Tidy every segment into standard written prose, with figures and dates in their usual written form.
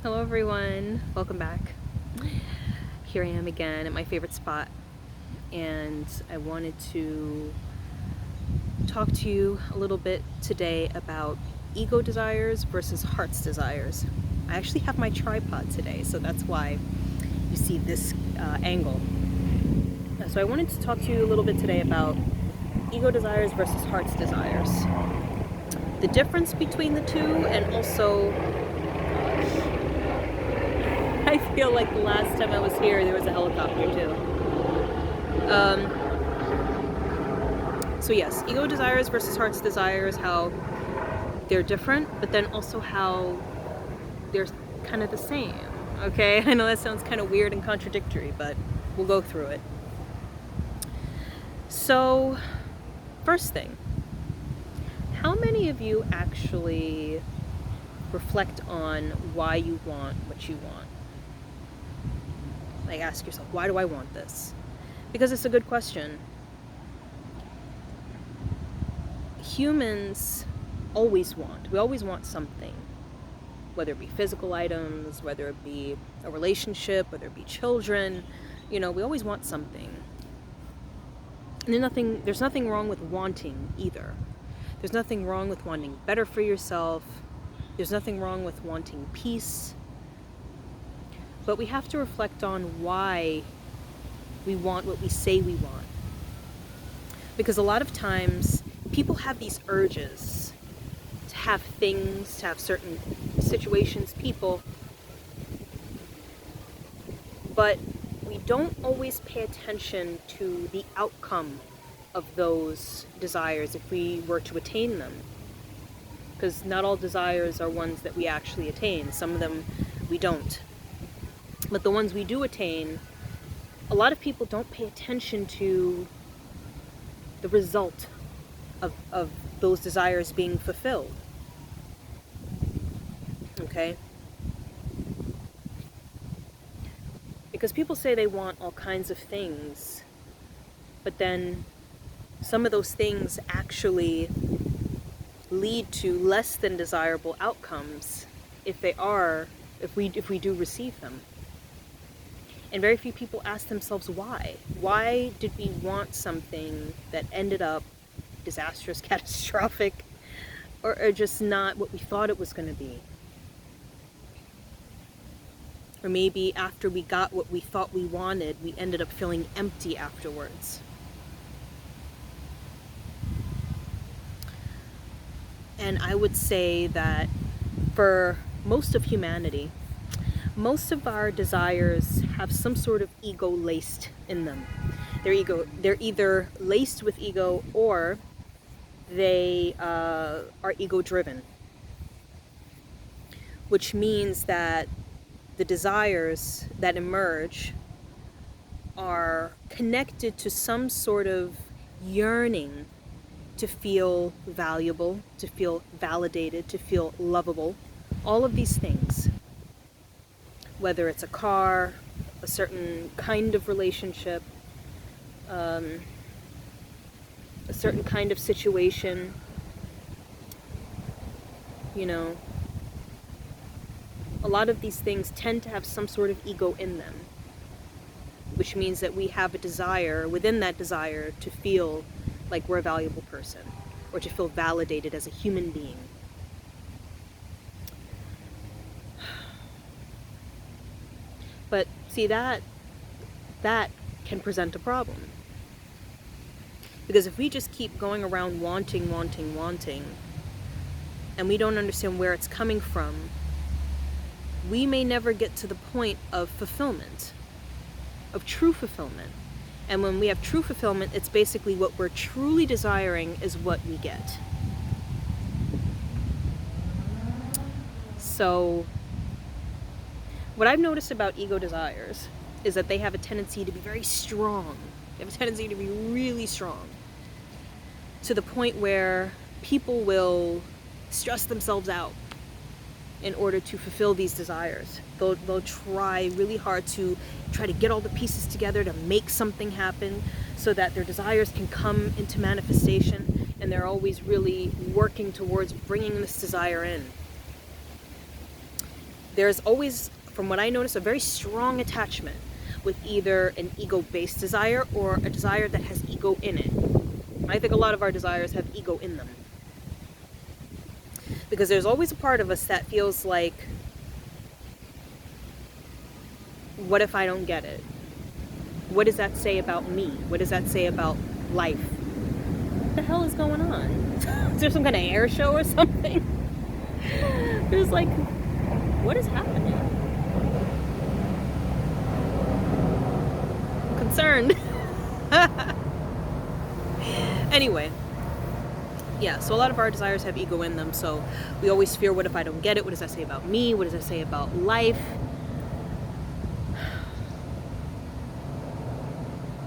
Hello everyone, welcome back. Here I am again at my favorite spot, and I wanted to talk to you a little bit today about ego desires versus heart's desires. I actually have my tripod today, so that's why you see this angle. So I wanted to talk to you a little bit today about ego desires versus heart's desires. The difference between the two, and also I feel like the last time I was here there was a helicopter too. So yes, ego desires versus heart's desires, how they're different, but then also how they're kind of the same. Okay, I know that sounds kind of weird and contradictory, but we'll go through it. So, first thing, how many of you actually reflect on why you want what you want? Like, ask yourself, why do I want this? Because it's a good question. Humans always want something, whether it be physical items, whether it be a relationship, whether it be children, we always want something. And there's nothing wrong with wanting either. There's nothing wrong with wanting better for yourself. There's nothing wrong with wanting peace. But we have to reflect on why we want what we say we want. Because a lot of times, people have these urges to have things, to have certain situations, people, but we don't always pay attention to the outcome of those desires if we were to attain them. Because not all desires are ones that we actually attain. Some of them we don't. But the ones we do attain, a lot of people don't pay attention to the result of those desires being fulfilled. Okay? Because people say they want all kinds of things, but then some of those things actually lead to less than desirable outcomes if we do receive them. And very few people ask themselves why. Why did we want something that ended up disastrous, catastrophic, or just not what we thought it was going to be? Or maybe after we got what we thought we wanted, we ended up feeling empty afterwards. And I would say that for most of humanity, most of our desires have some sort of ego laced in them. They're either laced with ego, or they are ego driven. Which means that the desires that emerge are connected to some sort of yearning to feel valuable, to feel validated, to feel lovable. All of these things. Whether it's a car, a certain kind of relationship, a certain kind of situation, a lot of these things tend to have some sort of ego in them, which means that we have a desire, within that desire, to feel like we're a valuable person, or to feel validated as a human being. But see, that can present a problem. Because if we just keep going around wanting, and we don't understand where it's coming from, we may never get to the point of fulfillment, of true fulfillment. And when we have true fulfillment, it's basically what we're truly desiring is what we get. So, what I've noticed about ego desires is that they have a tendency to be very strong. They have a tendency to be really strong. To the point where people will stress themselves out in order to fulfill these desires. They'll try really hard to try to get all the pieces together to make something happen so that their desires can come into manifestation, and they're always really working towards bringing this desire in. there's always, from what I notice, a very strong attachment with either an ego-based desire or a desire that has ego in it. I think a lot of our desires have ego in them. Because there's always a part of us that feels like, what if I don't get it? What does that say about me? What does that say about life? What the hell is going on? Is there some kind of air show or something? There's like, what is happening? I'm concerned. Anyway, yeah, so a lot of our desires have ego in them, so we always fear, what if I don't get it? What does that say about me? What does that say about life?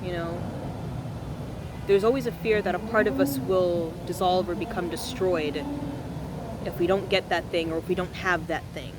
You know, there's always a fear that a part of us will dissolve or become destroyed if we don't get that thing or if we don't have that thing.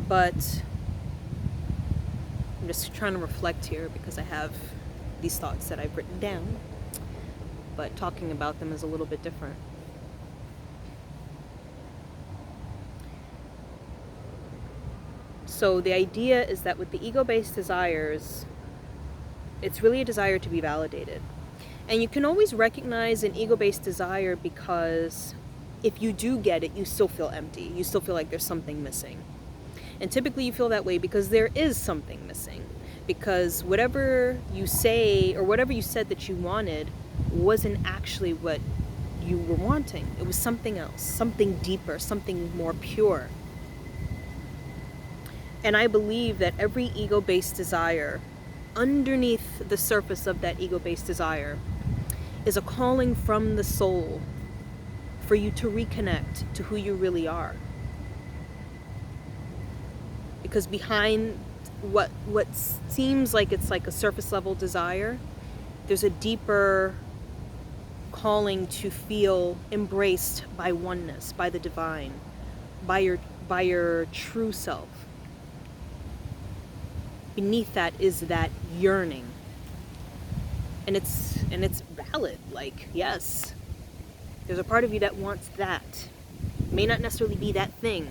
But I'm just trying to reflect here because I have these thoughts that I've written down, but talking about them is a little bit different. So the idea is that with the ego-based desires, it's really a desire to be validated. And you can always recognize an ego-based desire because if you do get it, you still feel empty. You still feel like there's something missing. And typically you feel that way because there is something missing. Because whatever you say or whatever you said that you wanted wasn't actually what you were wanting. It was something else, something deeper, something more pure. And I believe that every ego-based desire, underneath the surface of that ego-based desire, is a calling from the soul for you to reconnect to who you really are. Because behind what seems like it's like a surface level desire, there's a deeper calling to feel embraced by oneness, by the divine, by your true self. Beneath that is that yearning. And it's valid. Like, yes, there's a part of you that wants that. It may not necessarily be that thing.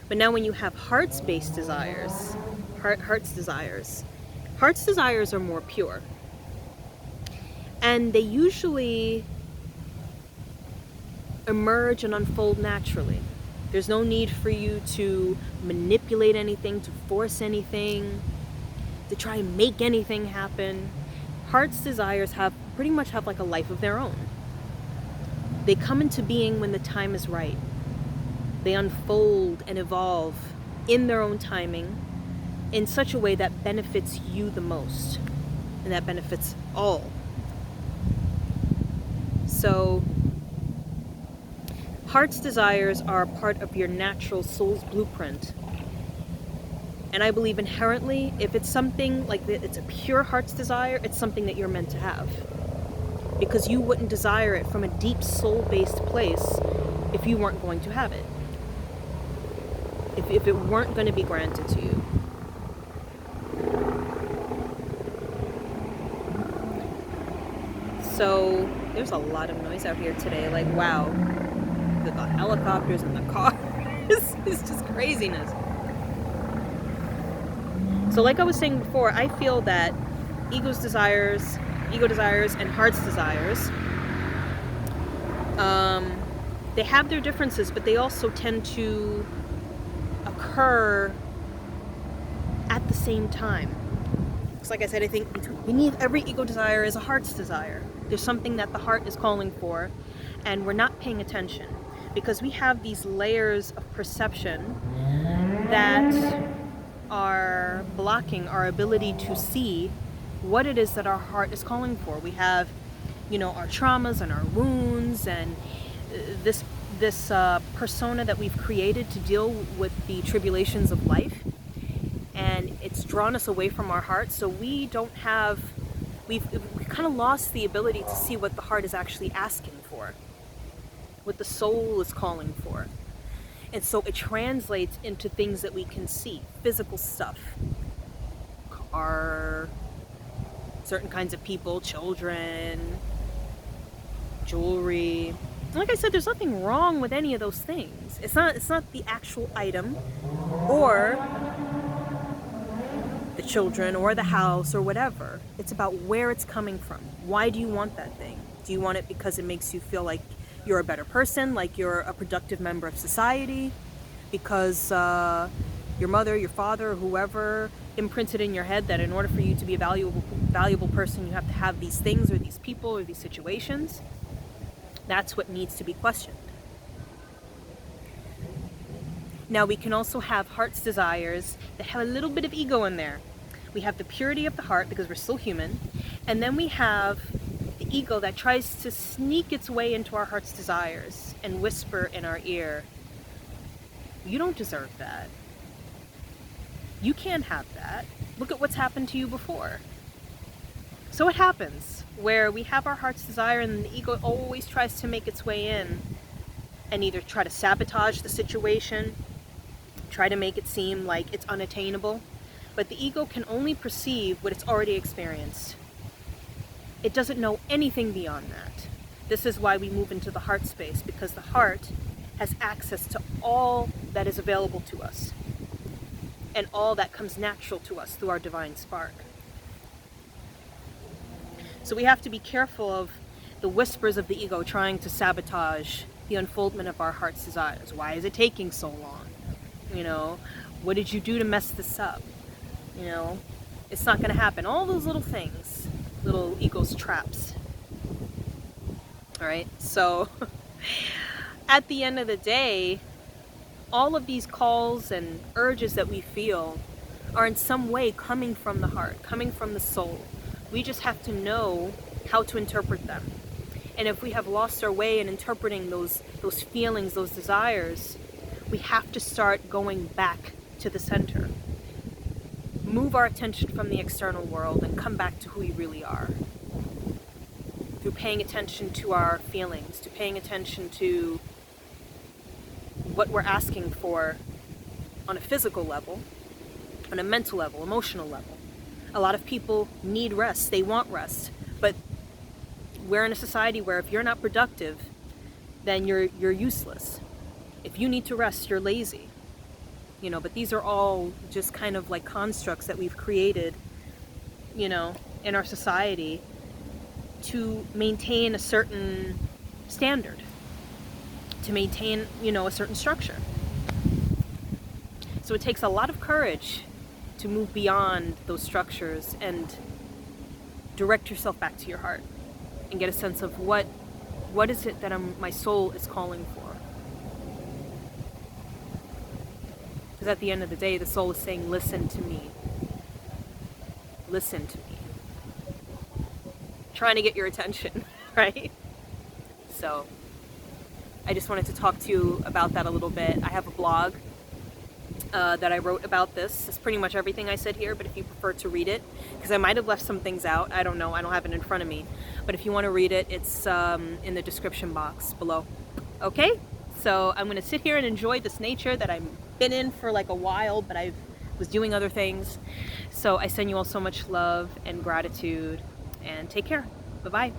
But now when you have hearts-based desires, heart's desires are more pure. And they usually emerge and unfold naturally. There's no need for you to manipulate anything, to force anything, to try and make anything happen. Heart's desires pretty much have like a life of their own. They come into being when the time is right. They unfold and evolve in their own timing in such a way that benefits you the most and that benefits all. So heart's desires are part of your natural soul's blueprint. And I believe inherently, if it's something like that, it's a pure heart's desire, it's something that you're meant to have. Because you wouldn't desire it from a deep soul-based place if you weren't going to have it. If it weren't going to be granted to you. So there's a lot of noise out here today. Like, wow. The helicopters and the cars. It's just craziness. So like I was saying before, I feel that ego desires and heart's desires, they have their differences, but they also tend to occur at the same time. Because like I said, I think beneath every ego desire is a heart's desire. There's something that the heart is calling for, and we're not paying attention because we have these layers of perception that are blocking our ability to see what it is that our heart is calling for. We have, our traumas and our wounds and this persona that we've created to deal with the tribulations of life, and it's drawn us away from our heart. So we've kind of lost the ability to see what the heart is actually asking for, what the soul is calling for. And so it translates into things that we can see, physical stuff, certain kinds of people, children, jewelry. Like I said, there's nothing wrong with any of those things. It's not the actual item or the children or the house or whatever. It's about where it's coming from. Why do you want that thing? Do you want it because it makes you feel like you're a better person, like you're a productive member of society? Because your mother, your father, whoever imprinted in your head that in order for you to be a valuable person, you have to have these things or these people or these situations. That's what needs to be questioned. Now, we can also have heart's desires that have a little bit of ego in there. We have the purity of the heart because we're still human, and then we have the ego that tries to sneak its way into our heart's desires and whisper in our ear, "You don't deserve that. You can't have that. Look at what's happened to you before." So what happens where we have our heart's desire and the ego always tries to make its way in and either try to sabotage the situation, try to make it seem like it's unattainable, but the ego can only perceive what it's already experienced. It doesn't know anything beyond that. This is why we move into the heart space, because the heart has access to all that is available to us and all that comes natural to us through our divine spark. So we have to be careful of the whispers of the ego trying to sabotage the unfoldment of our heart's desires. Why is it taking so long? What did you do to mess this up? It's not going to happen. All those little things, little ego's traps. All right, so at the end of the day, all of these calls and urges that we feel are in some way coming from the heart, coming from the soul. We just have to know how to interpret them. And if we have lost our way in interpreting those feelings, those desires, we have to start going back to the center. Move our attention from the external world and come back to who we really are. Through paying attention to our feelings, to paying attention to what we're asking for on a physical level, on a mental level, emotional level. A lot of people need rest. They want rest. But we're in a society where if you're not productive, then you're useless. If you need to rest, you're lazy. But these are all just kind of like constructs that we've created, in our society to maintain a certain standard, to maintain, a certain structure. So it takes a lot of courage to move beyond those structures and direct yourself back to your heart and get a sense of what is it that my soul is calling for. Because at the end of the day, the soul is saying, listen to me. Listen to me. Trying to get your attention, right? So I just wanted to talk to you about that a little bit. I have a blog that I wrote about this. It's pretty much everything I said here, but if you prefer to read it, because I might have left some things out, I don't know, I don't have it in front of me, but if you want to read it, it's in the description box below. Okay, so I'm going to sit here and enjoy this nature that I've been in for like a while, but I was doing other things. So I send you all so much love and gratitude, and take care. Bye-bye.